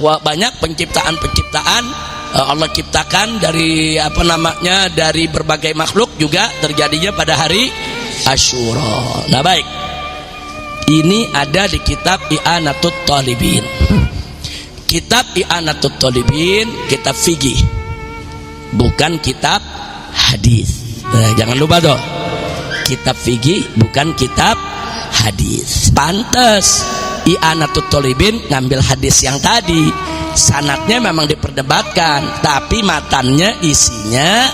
banyak penciptaan Allah ciptakan dari dari berbagai makhluk juga terjadinya pada hari Asyura. Nah baik, ini ada di kitab I'anatut Talibin. Kitab I'anatut Talibin kitab fikih, bukan kitab hadis. Nah, jangan lupa tuh, kitab fikih bukan kitab hadis. Pantes I'anatut Talibin ngambil hadis yang tadi, sanadnya memang diperdebatkan, tapi matannya isinya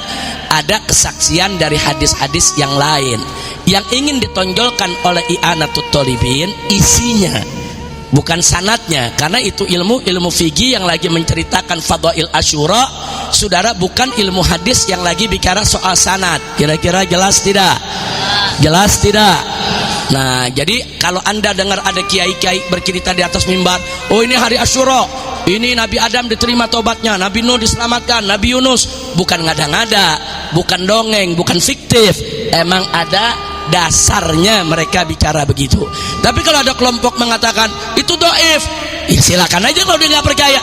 ada kesaksian dari hadis-hadis yang lain. Yang ingin ditonjolkan oleh I'anatut Talibin isinya, bukan sanadnya, karena itu ilmu fikih yang lagi menceritakan fadhail Asyura, saudara, bukan ilmu hadis yang lagi bicara soal sanad. Kira-kira jelas tidak? Jelas tidak? Nah, jadi kalau anda dengar ada kiai-kiai bercerita di atas mimbar, oh ini hari Asyura, ini Nabi Adam diterima tobatnya, Nabi Nuh diselamatkan, Nabi Yunus, bukan ngada-ngada, bukan dongeng, bukan fiktif, emang ada dasarnya mereka bicara begitu. Tapi kalau ada kelompok mengatakan itu dhaif, ya silakan aja kalau dia nggak percaya.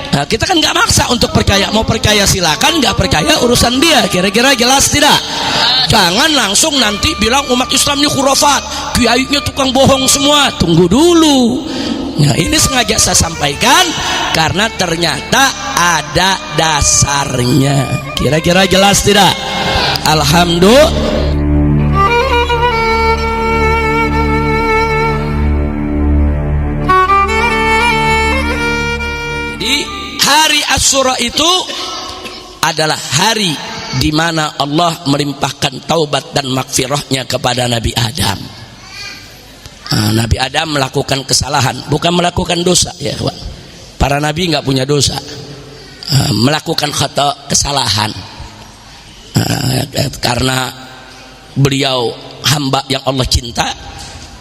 Nah, kita kan nggak maksa untuk percaya, mau percaya silakan, nggak percaya urusan dia. Kira-kira jelas tidak? Jangan langsung nanti bilang umat Islam ini khurafat, kiainya tukang bohong semua. Tunggu dulu. Nah, ini sengaja saya sampaikan karena ternyata ada dasarnya. Kira-kira jelas tidak? Alhamdulillah. Hari Asyura itu adalah hari di mana Allah melimpahkan taubat dan maghfirahnya kepada Nabi Adam. Nabi Adam melakukan kesalahan, bukan melakukan dosa ya. Para nabi nggak punya dosa, melakukan kesalahan karena beliau hamba yang Allah cinta.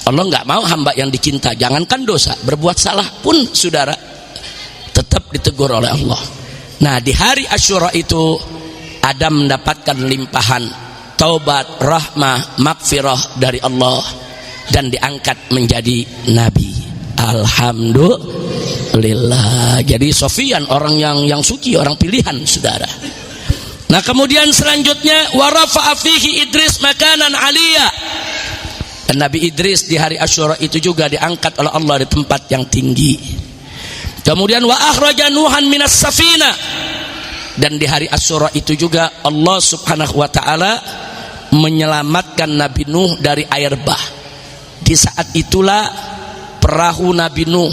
Allah nggak mau hamba yang dicinta, jangankan dosa, berbuat salah pun saudara tetap ditegur oleh Allah. Nah, di hari Asyura itu Adam mendapatkan limpahan taubat, rahmah, maghfirah dari Allah dan diangkat menjadi nabi. Alhamdulillah. Jadi Sofyan orang yang suci, orang pilihan saudara. Nah, kemudian selanjutnya wa rafa'a fihi Idris makanan aliyya. Dan Nabi Idris di hari Asyura itu juga diangkat oleh Allah di tempat yang tinggi. Kemudian wa akhraja Nuhan minas safina, dan di hari Asyura itu juga Allah Subhanahu wa taala menyelamatkan Nabi Nuh dari air bah. Di saat itulah perahu Nabi Nuh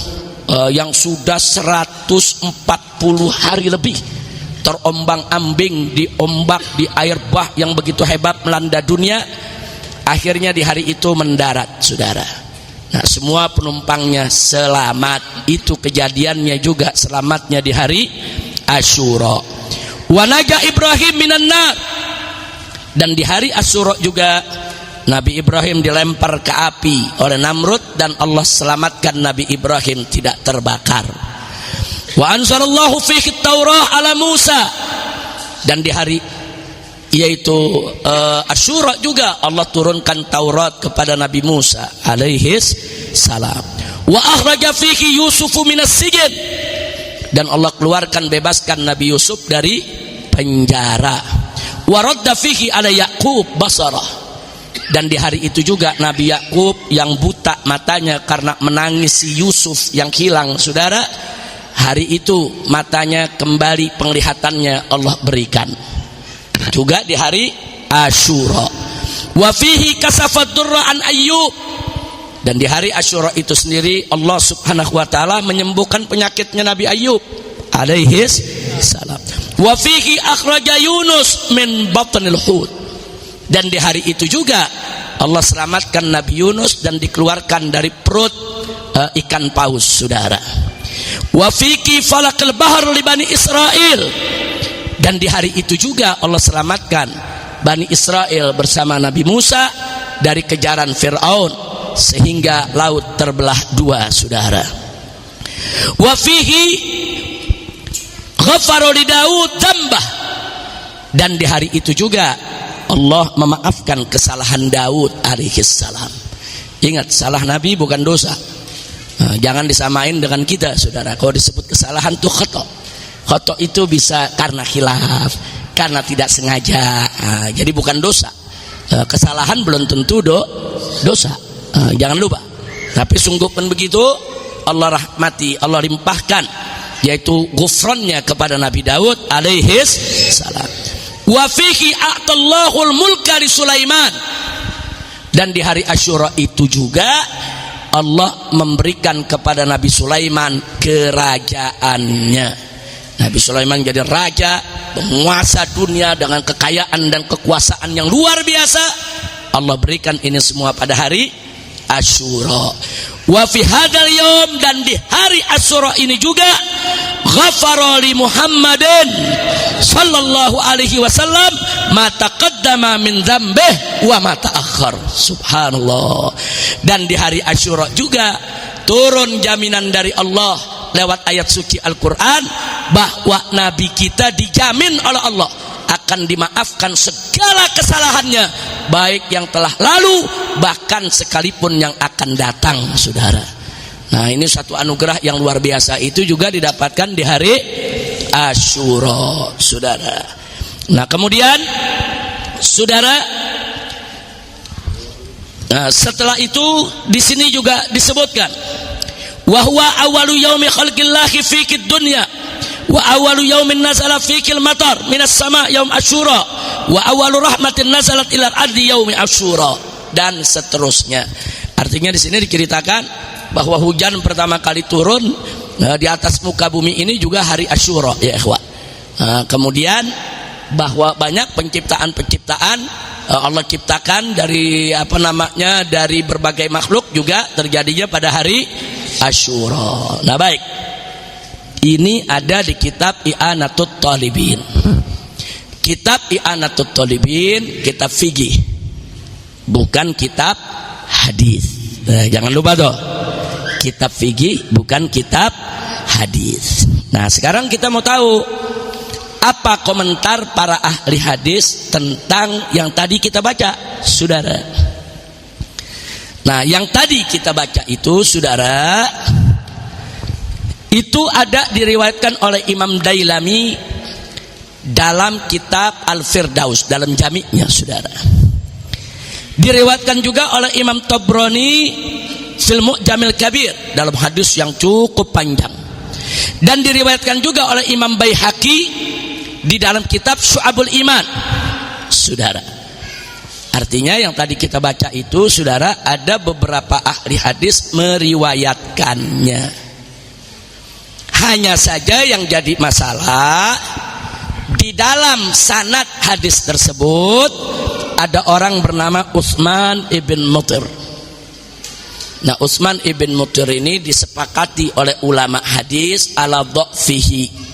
yang sudah 140 hari lebih terombang-ambing di ombak di air bah yang begitu hebat melanda dunia, akhirnya di hari itu mendarat saudara. Nah, semua penumpangnya selamat. Itu kejadiannya juga selamatnya di hari Asyura. Wa naja Ibrahim minan nar, dan di hari Asyura juga Nabi Ibrahim dilempar ke api oleh Namrud dan Allah selamatkan Nabi Ibrahim tidak terbakar. Wa anzalallahu fihi Taurah ala Musa, dan di hari yaitu Asyura juga Allah turunkan Taurat kepada Nabi Musa alaihi salam. Wa akhraja fihi Yusufu minas sijn, dan Allah keluarkan bebaskan Nabi Yusuf dari penjara. Wa radda fihi ala Yaqub basarah, dan di hari itu juga Nabi Yakub yang buta matanya karena menangisi Yusuf yang hilang saudara, hari itu matanya kembali penglihatannya Allah berikan. Juga di hari Asyura. Wa fihi kasafad durra an Ayyub, dan di hari Asyura itu sendiri Allah Subhanahu wa taala menyembuhkan penyakitnya Nabi Ayyub alaihi salam. Wa fihi akhraja Yunus min batnil hut, dan di hari itu juga Allah selamatkan Nabi Yunus dan dikeluarkan dari perut ikan paus saudara. Wa fihi falaqal bahr li bani Israil, dan di hari itu juga Allah selamatkan Bani Israel bersama Nabi Musa dari kejaran Fir'aun sehingga laut terbelah dua saudara. Wa fihi ghafara li Daud dzambah, dan di hari itu juga Allah memaafkan kesalahan Daud alaihi salam. Ingat, salah Nabi bukan dosa. Jangan disamain dengan kita, saudara. Kalau disebut kesalahan tuh khata. Khata itu bisa karena khilaf, karena tidak sengaja. Jadi bukan dosa. Kesalahan belum tentu dosa. Jangan lupa. Tapi sungguh pun begitu, Allah rahmati, Allah limpahkan, yaitu ghufrannya kepada Nabi Daud alaihis salam. Wa fihi a'tallahul mulka li Sulaiman. Dan di hari Asyura itu juga Allah memberikan kepada Nabi Sulaiman kerajaannya. Nabi Sulaiman jadi raja, penguasa dunia dengan kekayaan dan kekuasaan yang luar biasa. Allah berikan ini semua pada hari Asyura. Wa fi hadzal yaum, dan di hari Asyura ini juga ghafara li Muhammadin sallallahu alaihi wasallam ma taqaddama min dzambih wa ma ta'akhkhar. Subhanallah. Dan di hari Asyura juga turun jaminan dari Allah lewat ayat suci Al-Qur'an bahwa nabi kita dijamin oleh Allah akan dimaafkan segala kesalahannya, baik yang telah lalu bahkan sekalipun yang akan datang, saudara. Nah, ini satu anugerah yang luar biasa, itu juga didapatkan di hari Asyura, saudara. Nah, kemudian saudara, setelah itu di sini juga disebutkan wa huwa awwalu yaumi khalqillahi fiki dunya wa awwalu yaumin nazala fikil matar minas sama yaum Asyura wa awwalu rahmatin nazalat ilal ardi yaumi Asyura, dan seterusnya. Artinya di sini diceritakan bahwa hujan pertama kali turun di atas muka bumi ini juga hari Asyura, ya ikhwah. Kemudian bahwa banyak penciptaan-penciptaan Allah ciptakan dari dari berbagai makhluk juga terjadinya pada hari Asyura. Nah, baik. Ini ada di kitab I'anatut Talibin. Kitab I'anatut Talibin, kitab fikih, bukan kitab hadis. Nah, jangan lupa tuh. Kitab fikih bukan kitab hadis. Nah, sekarang kita mau tahu apa komentar para ahli hadis tentang yang tadi kita baca, saudara. Nah, yang tadi kita baca itu, saudara, itu ada diriwayatkan oleh Imam Dailami dalam kitab Al-Firdaus, dalam jami'nya, saudara. Diriwayatkan juga oleh Imam Tabrani fil Mu'jamil Kabir dalam hadis yang cukup panjang. Dan diriwayatkan juga oleh Imam Baihaqi di dalam kitab Syu'abul Iman, saudara. Artinya yang tadi kita baca itu, saudara, ada beberapa ahli hadis meriwayatkannya. Hanya saja yang jadi masalah di dalam sanad hadis tersebut ada orang bernama Utsman ibn Mutir. Nah, Utsman ibn Mutir ini disepakati oleh ulama hadis ala dha'fihi.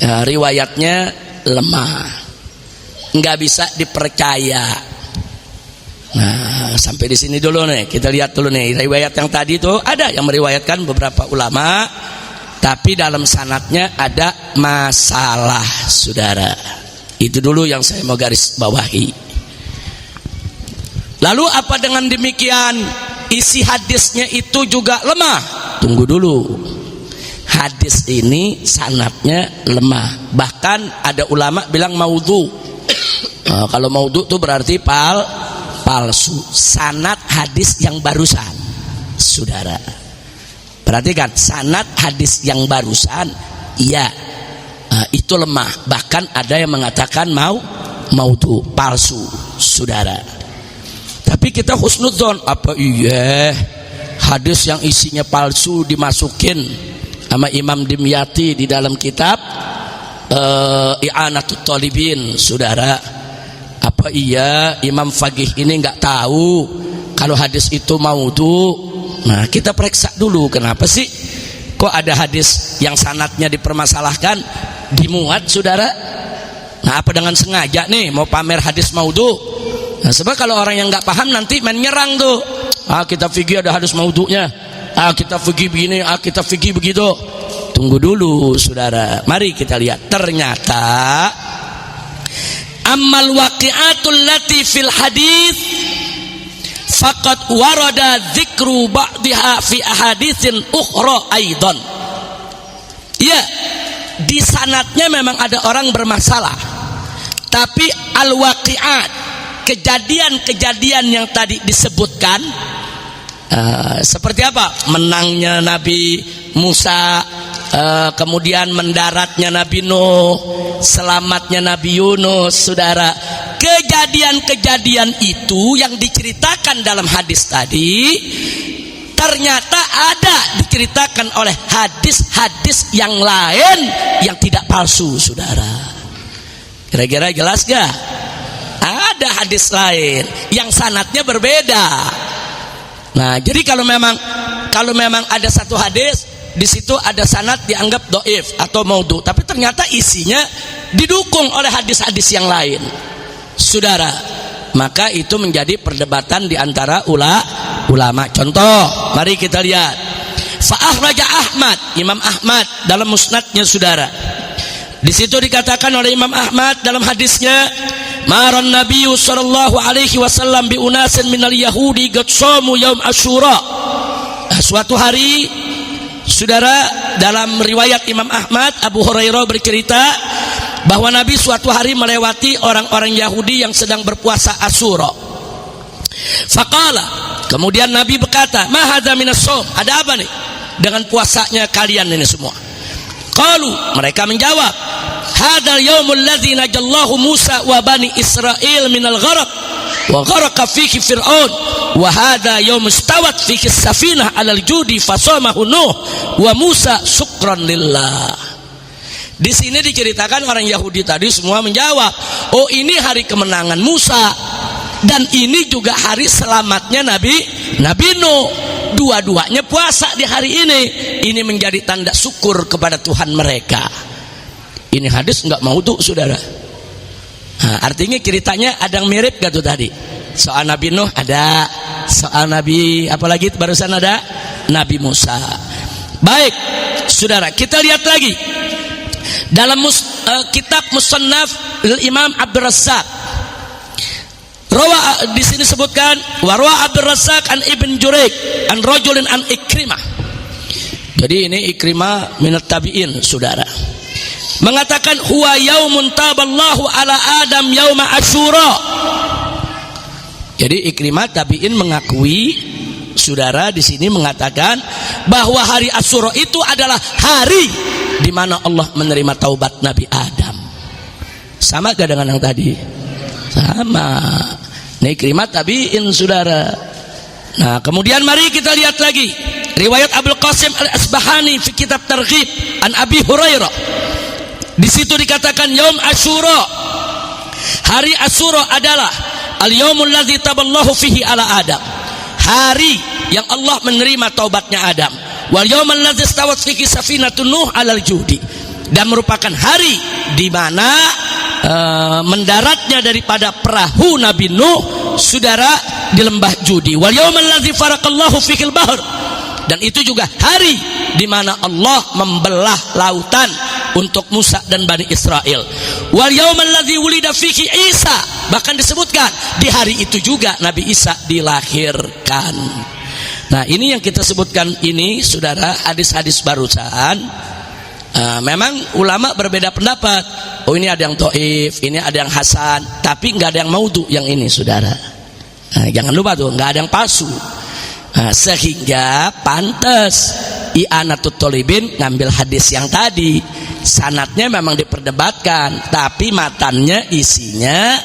Riwayatnya lemah, nggak bisa dipercaya. Nah, sampai di sini dulu nih, kita lihat dulu nih riwayat yang tadi itu ada yang meriwayatkan beberapa ulama, tapi dalam sanadnya ada masalah, saudara. Itu dulu yang saya mau garis bawahi. Lalu apa dengan demikian isi hadisnya itu juga lemah? Tunggu dulu. Hadis ini sanadnya lemah. Bahkan ada ulama bilang maudhu. Kalau maudhu itu berarti palsu. Sanad hadis yang barusan, saudara. Perhatikan, sanad hadis yang barusan, iya, itu lemah. Bahkan ada yang mengatakan maudhu, palsu, saudara. Tapi kita husnudzon, apa iya hadis yang isinya palsu dimasukin sama Imam Dimyati di dalam kitab I'anatut Talibin, saudara. Apa iya Imam Faqih ini nggak tahu kalau hadis itu maudhu? Nah, kita periksa dulu, kenapa sih kok ada hadis yang sanadnya dipermasalahkan dimuat, saudara? Nah, apa dengan sengaja nih mau pamer hadis maudhu? Nah, sebab kalau orang yang nggak paham nanti main nyerang tuh. Kita fikih ada hadis maudhunya. Kita fikih begini, kita fikih begitu. Tunggu dulu, saudara. Mari kita lihat. Ternyata ammal waqi'atul lati fil hadis faqad warada dzikru ba'dha fi ahaditsin ukhra aidan. Ya, di sanadnya memang ada orang bermasalah, tapi al-waqi'at, kejadian-kejadian yang tadi disebutkan, seperti apa? Menangnya Nabi Musa, kemudian mendaratnya Nabi Nuh, selamatnya Nabi Yunus, saudara. Kejadian-kejadian itu yang diceritakan dalam hadis tadi ternyata ada diceritakan oleh hadis-hadis yang lain yang tidak palsu, saudara. Kira-kira jelas gak? Ada hadis lain yang sanadnya berbeda. Nah, jadi kalau memang ada satu hadis di situ ada sanad dianggap dhaif atau maudhu, tapi ternyata isinya didukung oleh hadis-hadis yang lain, saudara, maka itu menjadi perdebatan di antara ulama. Contoh, mari kita lihat. Fa akhraja Ahmad, Imam Ahmad dalam musnadnya, saudara. Di situ dikatakan oleh Imam Ahmad dalam hadisnya, maran Nabiyyu sallallahu alaihi wasallam bi unasin minal yahudi qad shamu yaum Asyura. Suatu hari, saudara, dalam riwayat Imam Ahmad, Abu Hurairah bercerita bahwa Nabi suatu hari melewati orang-orang Yahudi yang sedang berpuasa Asyura. Faqala, kemudian Nabi berkata, ma hadza minas shaum, ada apa nih dengan puasanya kalian ini semua? Qalu, mereka menjawab, hadzal yaumul ladzi najallahu Musa wa bani Israil minal gharq wa gharaqa fihi Fir'aun wa hadza yaum istawat fihi safinah 'alal judi fasamahu Nuh wa Musa syukran lillah. Di sini diceritakan orang Yahudi tadi semua menjawab, oh ini hari kemenangan Musa dan ini juga hari selamatnya Nabi Nuh. Dua-duanya puasa di hari ini. Ini menjadi tanda syukur kepada Tuhan mereka. Ini hadis enggak maudhu, saudara. Nah, artinya ceritanya ada yang mirip gak tuh tadi? Soal Nabi Nuh ada, soal Nabi apalagi barusan ada Nabi Musa. Baik, saudara, kita lihat lagi dalam kitab Musannaf Imam Abdul Razzaq. Rawa, di sini sebutkan warwa Abdul Razzaq an Ibn Jurayj an rajulin an Ikrimah. Jadi ini Ikrimah minat tabi'in, saudara. Mengatakan huwa yaumun taballahu ala Adam yauma Asyura. Jadi Ikrimah tabi'in mengakui, saudara, di sini mengatakan bahwa hari Asyura itu adalah hari di mana Allah menerima taubat Nabi Adam. Sama gak dengan yang tadi? Sama. Ini Ikrimah tabi'in, saudara. Nah, kemudian mari kita lihat lagi riwayat Abul Qasim Al-Asbahani fi kitab Targhib an Abi Hurairah. Di situ dikatakan yaum Asyura, hari Asyura adalah al-yaumul ladzi taballahu fihi ala Adam, hari yang Allah menerima taubatnya Adam. Wal yaumul ladzi istawat fihi safinatun Nuh alal judi, dan merupakan hari di mana mendaratnya daripada perahu Nabi Nuh, saudara, di lembah Judi. Wal yaumal ladzi faraqallahu fikil bahr, dan itu juga hari di mana Allah membelah lautan untuk Musa dan Bani Israel. Wal yaumal ladzi wulida fihi Isa, bahkan disebutkan di hari itu juga Nabi Isa dilahirkan. Nah, ini yang kita sebutkan ini, saudara, hadis-hadis barusan. Memang ulama berbeda pendapat. Oh, ini ada yang dhaif, ini ada yang hasan, tapi nggak ada yang maudhu yang ini, saudara. Nah, jangan lupa tuh, nggak ada yang palsu. Nah, sehingga pantas I'anatul Thalibin ngambil hadis yang tadi. Sanadnya memang diperdebatkan, tapi matannya, isinya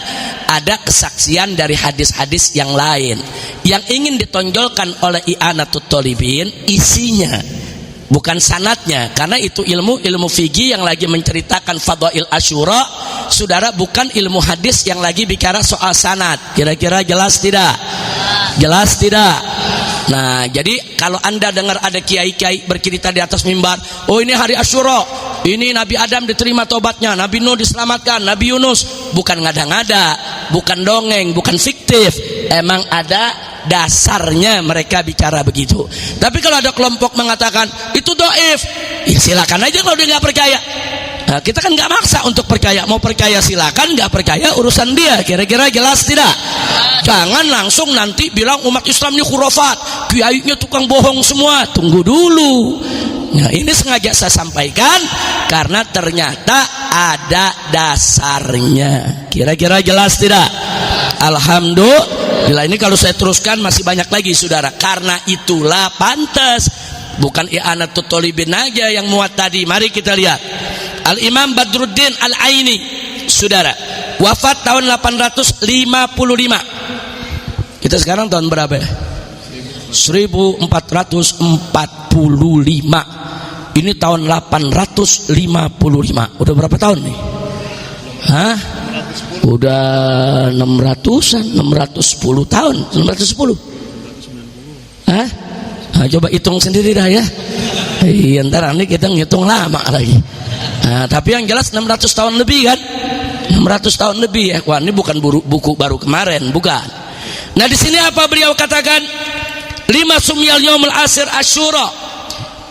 ada kesaksian dari hadis-hadis yang lain. Yang ingin ditonjolkan oleh I'anatul Thalibin isinya, bukan sanadnya, karena itu ilmu fikih yang lagi menceritakan fadail Asyura, saudara, bukan ilmu hadis yang lagi bicara soal sanad. Kira-kira jelas tidak? Jelas tidak? Nah, jadi kalau anda dengar ada kiai-kiai bercerita di atas mimbar, oh ini hari Asyura, ini Nabi Adam diterima tobatnya, Nabi Nuh diselamatkan, Nabi Yunus, bukan ngada-ngada, bukan dongeng, bukan fiktif, emang ada dasarnya mereka bicara begitu. Tapi kalau ada kelompok mengatakan itu dhaif, ya silakan aja kalau dia nggak percaya. Nah, kita kan nggak maksa untuk percaya, mau percaya silakan, nggak percaya urusan dia. Kira-kira jelas tidak? Jangan langsung nanti bilang umat Islam ini khurafat, kiainya tukang bohong semua. Tunggu dulu. Nah, ini sengaja saya sampaikan karena ternyata ada dasarnya. Kira-kira jelas tidak? Alhamdulillah. Ini kalau saya teruskan masih banyak lagi saudara. Karena itulah pantas, bukan i'anatut thalibin aja yang muat tadi. Mari kita lihat Al-Imam Badruddin Al-Aini saudara, wafat tahun 855. Kita sekarang tahun berapa ya? 1445. Ini tahun 855. Udah berapa tahun nih? Hah? Udah 600-an, 610 tahun, 910. Hah? Nah, coba hitung sendiri dah ya. Iya, ntar nanti kita ngitung lama lagi. Nah, tapi yang jelas 600 tahun lebih kan? 600 tahun lebih ya. Wah, ini bukan buku baru kemarin, bukan. Nah, di sini apa beliau katakan? 5 sumyal yaumul asir Asyura.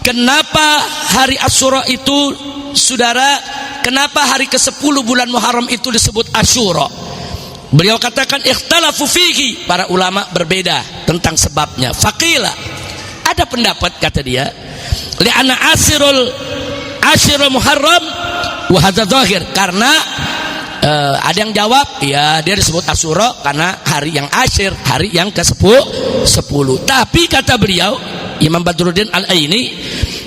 Kenapa hari Asyura itu saudara, kenapa hari ke-10 bulan Muharram itu disebut Asyura? Beliau katakan ikhtalafu fihi, para ulama berbeda tentang sebabnya. Faqila, ada pendapat kata dia, li'anna asyrul Muharram wa hadza zahir, karena ada yang jawab ya dia disebut Asyura karena hari yang asyir, hari yang ke-10. Tapi kata beliau Imam Badruddin Al-Aini,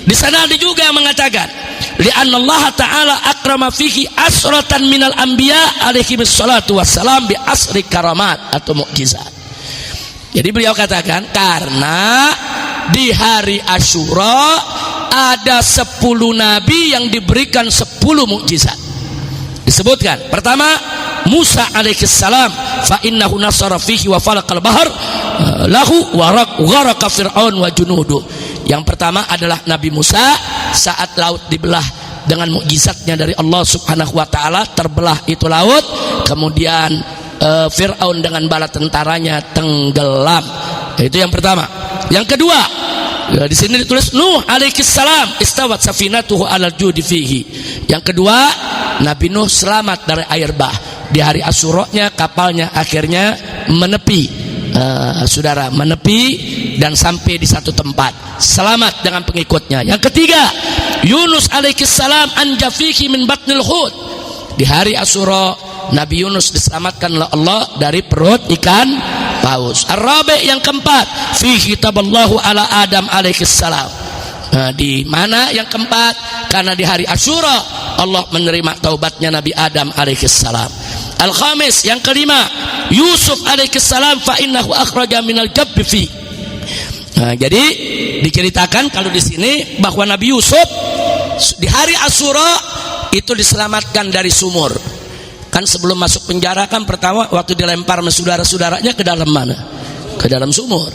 di sana ada juga yang mengatakan li'anna Allah Ta'ala akrama fihi asratan minal anbiya alaihi wassalatu wassalam bi asri karamat atau mukjizat. Jadi beliau katakan karena di hari Asyura ada 10 nabi yang diberikan 10 mukjizat. Disebutkan pertama Musa alaihissalam, fa innahu nasara fihi wa falaqal bahr lahu wa gharaqa fir'aun wa junudu. Yang pertama adalah Nabi Musa saat laut dibelah dengan mukjizatnya dari Allah Subhanahu wa taala, terbelah itu laut, kemudian Fir'aun dengan bala tentaranya tenggelam. Itu yang pertama. Yang kedua, ya, di sini ditulis Nuh alaihissalam istawat safinatuhu alal judi fihi. Yang kedua, Nabi Nuh selamat dari air bah. Di hari Asyura-nya kapalnya akhirnya menepi, saudara, menepi dan sampai di satu tempat, selamat dengan pengikutnya. Yang ketiga, Yunus alaihissalam anja fihi min batnil hut. Di hari Asyura Nabi Yunus diselamatkan oleh Allah dari perut ikan paus. Ar-rabi, yang keempat, fihi taballahu ala Adam alaihissalam. Nah, di mana yang keempat? Karena di hari Asyura Allah menerima taubatnya Nabi Adam alaihissalam. Al-khamis, yang kelima, Yusuf alaihissalam fa innahu akhraja minal jabbi fi. Nah, jadi diceritakan kalau di sini bahwa Nabi Yusuf di hari Asyura itu diselamatkan dari sumur. Kan sebelum masuk penjara kan pertama waktu dilempar sama saudara-saudaranya ke dalam mana? Ke dalam sumur.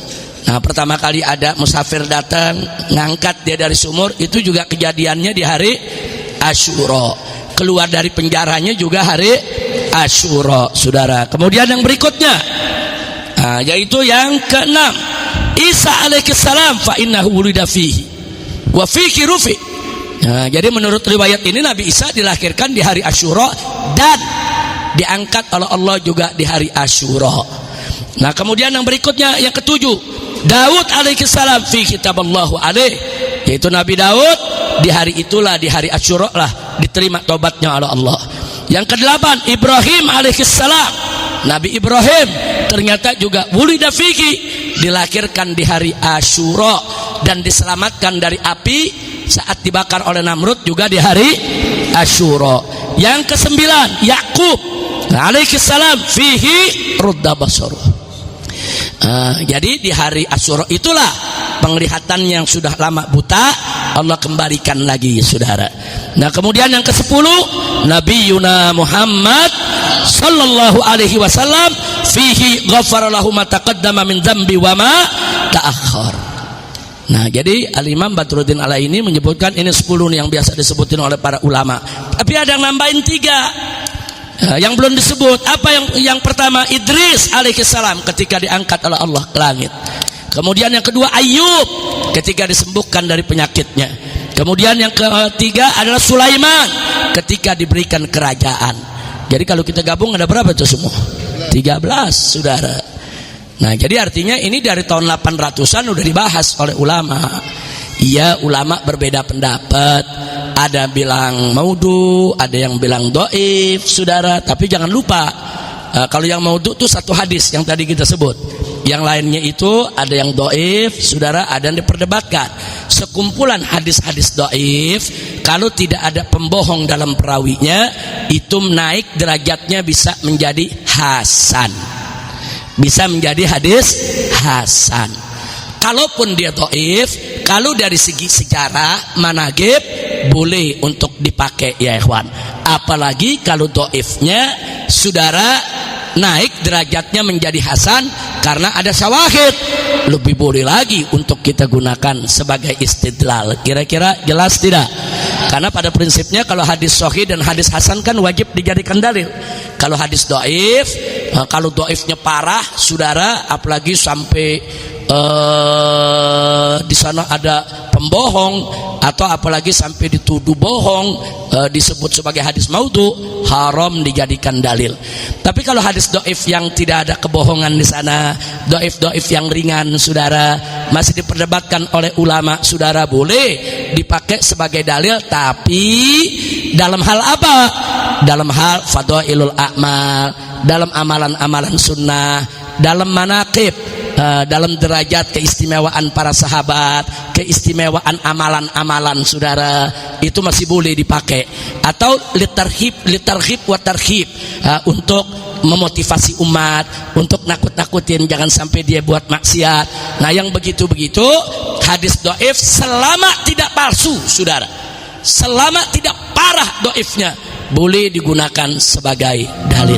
Nah, pertama kali ada musafir datang ngangkat dia dari sumur, itu juga kejadiannya di hari Asyura. Keluar dari penjaranya juga hari Asyura, saudara. Kemudian yang berikutnya, yaitu yang keenam, Isa alaihissalam fa innahu wulida fihi wa fihi rufi. Nah, jadi menurut riwayat ini Nabi Isa dilahirkan di hari Asyura dan diangkat oleh Allah juga di hari Asyura. Nah, kemudian yang berikutnya yang ketujuh, Daud alaihissalam fi kitaballahu alaih, yaitu Nabi Daud di hari itulah, di hari Asyura lah diterima tobatnya oleh Allah. Yang kedelapan, Ibrahim alaihissalam, Nabi Ibrahim ternyata juga wulida fihi, dilahirkan di hari Asyura dan diselamatkan dari api saat dibakar oleh Namrud juga di hari Asyura. Yang kesembilan, Yakub alaihissalam fihi rudda basaruh. Jadi di hari Asyura itulah penglihatan yang sudah lama buta Allah kembalikan lagi, saudara. Nah, kemudian yang ke-10, Nabi Yuna Muhammad sallallahu alaihi wasallam fihi ghafara lahu ma taqaddama min dzambi wa ma ta'akhkhar. Nah, jadi Al-Imam Badruddin Al-Aini menyebutkan ini 10 nih yang biasa disebutin oleh para ulama. Tapi ada yang nambahin 3 yang belum disebut. Apa yang pertama? Idris alaihissalam ketika diangkat oleh Allah ke langit. Kemudian yang kedua, Ayub ketika disembuhkan dari penyakitnya. Kemudian yang ketiga adalah Sulaiman ketika diberikan kerajaan. Jadi kalau kita gabung ada berapa tuh semua? 13, saudara. Nah, jadi artinya ini dari tahun 800-an udah dibahas oleh ulama. Iya, ulama berbeda pendapat. Ada bilang maudhu, ada yang bilang dhaif, saudara. Tapi jangan lupa, kalau yang maudhu itu satu hadis yang tadi kita sebut. Yang lainnya itu ada yang dhaif, saudara, ada yang diperdebatkan. Sekumpulan hadis-hadis dhaif, kalau tidak ada pembohong dalam perawinya, itu naik derajatnya bisa menjadi hasan. Bisa menjadi hadis hasan. Kalaupun dia dhaif, kalau dari segi sejarah manaqib boleh untuk dipakai ya ikhwan. Apalagi kalau dhaifnya saudara naik derajatnya menjadi hasan karena ada syawahid, lebih boleh lagi untuk kita gunakan sebagai istidlal. Kira-kira jelas tidak? Karena pada prinsipnya kalau hadis sahih dan hadis hasan kan wajib dijadikan dalil. Kalau hadis dhaif, kalau dhaifnya parah saudara, apalagi sampai di sana ada pembohong atau apalagi sampai dituduh bohong, disebut sebagai hadis maudhu, haram dijadikan dalil. Tapi kalau hadis dhaif yang tidak ada kebohongan di sana, dhaif yang ringan saudara, masih diperdebatkan oleh ulama saudara, boleh dipakai sebagai dalil. Tapi dalam hal apa? Dalam hal fadailul a'mal, dalam amalan-amalan sunnah, dalam manaqib, dalam derajat keistimewaan para sahabat, keistimewaan amalan-amalan saudara, itu masih boleh dipakai. Atau litarhib wa tarhib, untuk memotivasi umat, untuk nakut-nakutin jangan sampai dia buat maksiat. Nah, yang begitu-begitu hadis dhaif selama tidak palsu saudara, selama tidak parah dhaifnya, boleh digunakan sebagai dalil.